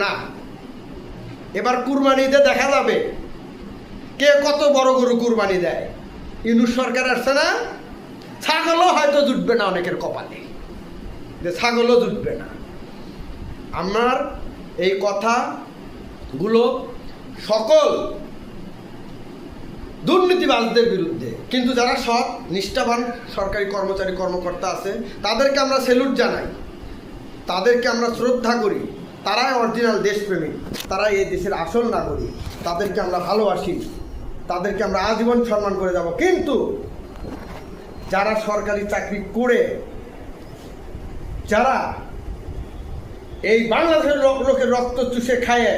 না। এবার কুরবানিতে দেখা যাবে কে কত বড় গরু কুরবানি দেয়। ইউনূস সরকার আসছে না, ছাগলও হয়তো জুটবে না অনেকের কপালে, যে ছাগলও জুটবে না। আমার এই কথাগুলো সকল দুর্নীতিবাজদের বিরুদ্ধে, কিন্তু যারা সৎ নিষ্ঠাবান সরকারি কর্মচারী কর্মকর্তা আছে তাদেরকে আমরা স্যালুট জানাই, তাদেরকে আমরা শ্রদ্ধা করি। তারাই অরিজিনাল দেশপ্রেমিক, তারাই এই দেশের আসল নাগরিক, তাদেরকে আমরা ভালোবাসি, তাদেরকে আমরা আজীবন সম্মান করে যাব। কিন্তু যারা সরকারি চাকরি করে, যারা এই বাংলাদেশের লোকের রক্ত চুষে খায়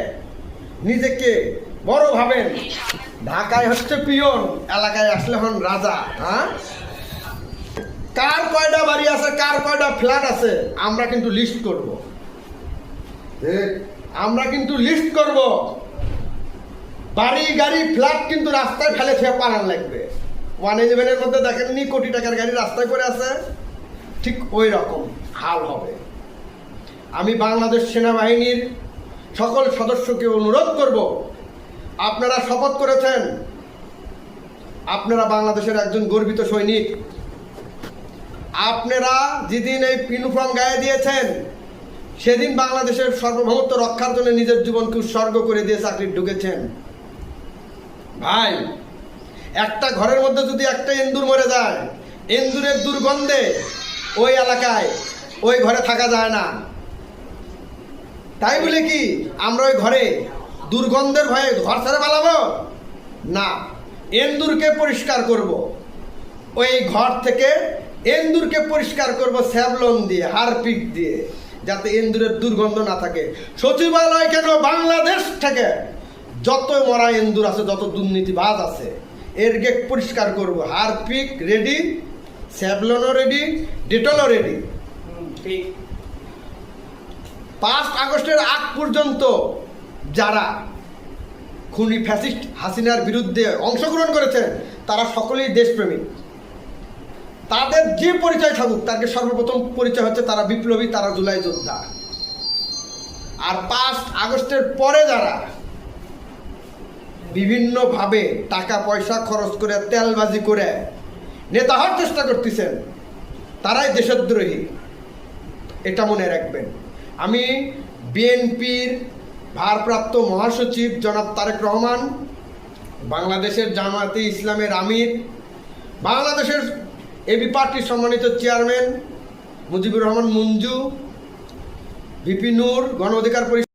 নিজেকে বড় ভাবেন, ঢাকায় হচ্ছে পিয়ন, এলাকায় আসলে হন রাজা। হ্যাঁ, কার কয়টা বাড়ি আছে, কার কয়টা ফ্ল্যাট আছে আমরা কিন্তু লিস্ট করব, আমরা কিন্তু লিস্ট করব। বাড়ি গাড়ি ফ্ল্যাট কিন্তু রাস্তায় ফেলে ফেলে পালান লাগবে। 111-এর মধ্যে দেখেননি কোটি টাকার গাড়ি রাস্তায় পড়ে আছে, ঠিক ওই রকম হাল হবে। আমি বাংলাদেশ সেনাবাহিনীর সকল সদস্যকে অনুরোধ করব, আপনারা শপথ করেছেন, আপনারা বাংলাদেশের একজন গর্বিত সৈনিক। আপনারা যেদিন এই ইউনিফর্ম গায়ে দিয়েছেন সেদিন বাংলাদেশের সার্বভৌমত্ব রক্ষার জন্য নিজের জীবনকে উৎসর্গ করে দিয়ে চাকরি ঢুকেছেন। ভাই, একটা ঘরের মধ্যে যদি একটা এন্দুর মরে যায়, এন্দুরের দুর্গন্ধে ওই এলাকায় ওই ঘরে থাকা যায় না। তাই বলে কি আমরা ওই ঘরে দুর্গন্ধের ভয়ে ঘর ছেড়ে পালাবো না? এন্দুরকে পরিষ্কার করব, ওই ঘর থেকে এন্দুরকে পরিষ্কার করব স্যাভলন দিয়ে, হারপিক দিয়ে, যাতে এন্দুরের দুর্গন্ধ না থাকে। সচিবালয় কেন, বাংলাদেশ থেকে যত মরা এন্দুর আছে, যত দুর্নীতিবাজ আছে, এর গেট পরিষ্কার করব। হারপিক রেডি, স্যাভলনও রেডি, ডেটলও রেডি। 5 আগস্টের আগ পর্যন্ত যারা খুনি ফ্যাসিস্ট হাসিনার বিরুদ্ধে অংশগ্রহণ করেছেন তারা সকলেই দেশপ্রেমিক। তাদের যে পরিচয় থাকুক, তাকে সর্বপ্রথম পরিচয় হচ্ছে তারা বিপ্লবী, তারা জুলাই যোদ্ধা। আর 5 আগস্টের পরে যারা বিভিন্নভাবে টাকা পয়সা খরচ করে, তেলবাজি করে নেতা হওয়ার চেষ্টা করতেছেন, তারাই দেশদ্রোহী, এটা মনে রাখবেন। আমি বিএনপির ভারপ্রাপ্ত মহাসচিব জনাব তারেক রহমান, বাংলাদেশের জামায়াতে ইসলামের আমির, বাংলাদেশের এবি পার্টির সম্মানিত চেয়ারম্যান মুজিবুর রহমান মঞ্জু, ভিপি নূর, গণ অধিকার পরিষদ